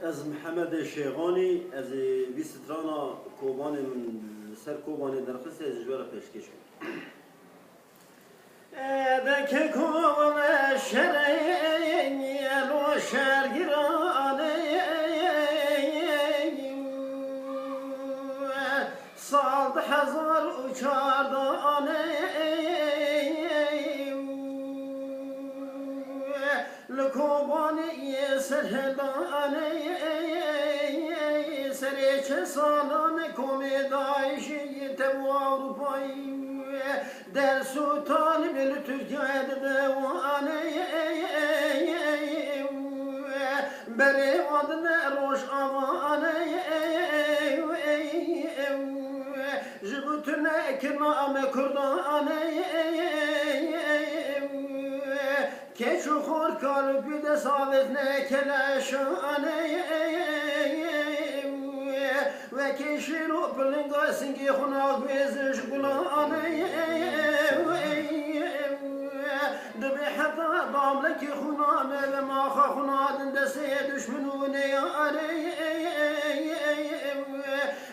از محمد شیغانی از ویسترانا کوبان سر کوبان درخست از جوار پیشکش کنم. دک کوبان شرعی لو شرگرانه صد هزار و چاردانه لکوبانی سرهدانه سریچ سالان کمیدایشی تبو اروپایی در سلطان بل ترکیه دوانه بری آدن روش آوانه جبوتن کنام کردانه کشو خور کار بیده ثابت نکلشانه و کشی رو پلنگا سنگی خناک بیزش گلانه دبی حتی داملکی خنامه و ماخا خنادن دسته دشمنونه یاره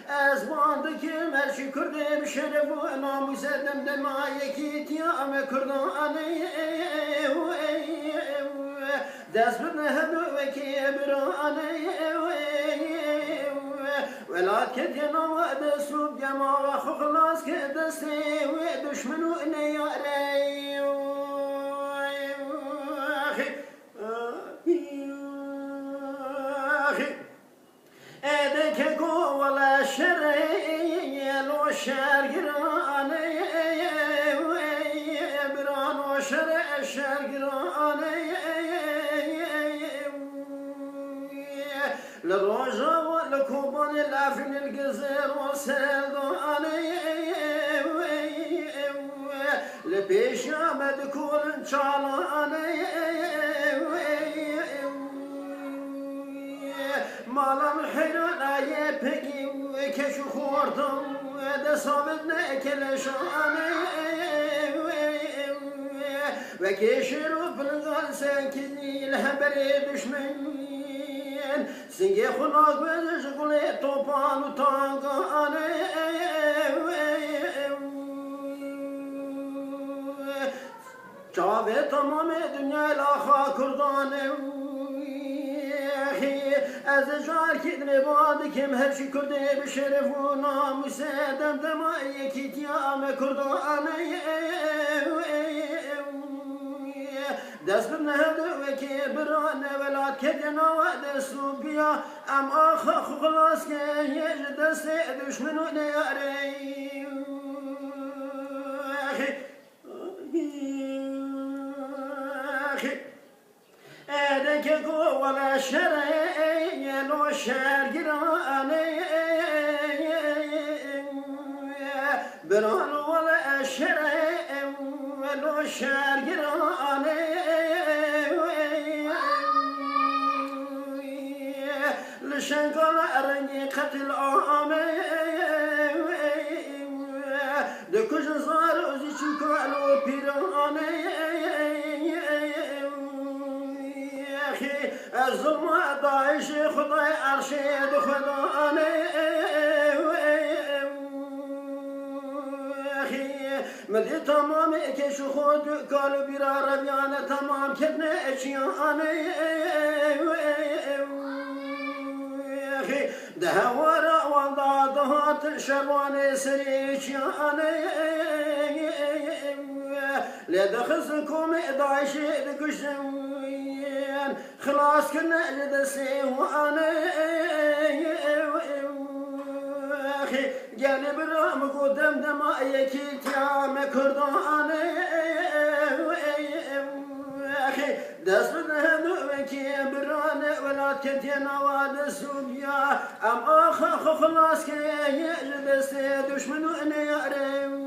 از باند که مرشی کرده بشرف و ناموس دمدم یکی تیام کردانه دست بدن هدو و که برانه ولاد کتینا و دستوب جمع و خلاص که دسته و دشمنو نیاره ادک کو ولا شرعی لو شرگرانه بران و شرع شرگرانه للرجا ولكوبان العفن الجزير وسلطانه لبيش عمد كل شعلانه مالم حيران آيه بكي وكشو خوردم دسامتنا كلشانه وكشرو بلغال ساكني الهبري دشمن سنگی خلاق بزش گلی توپان و تانگانه چاوه تمام دنیا لاخا کردانه از جار کدن باد کم هرشی کرده بشرف و ناموس دمدم یکی تیام کردانه دست بنهد و که برانه ولاد کدنا و دستو بیا ام آخا خلاص که یه دست دشمنو نیاره ادک کو ولا شرعی لو شرگرانه بران ولا شرعی لو شرگرانه لشنقل رنگی قتل آمه دکش زار ازی چکالو پیرانه از ظلم داعش خدای ارشد خدانه مدی تمام کش خود کالو بیرا ربیانه تمام کدنه اچیانه دهوارا وضع دهات شروان سريشانه لدخزكم داعش دقشن خلاص كنا لدسي وانا جاني برام قدام دما يكي تيام كردانه دست بدهم وكي برانه ولا كتينا ودسوبيا ام اخ خلاص كي يجلس دشمنو اني يعرف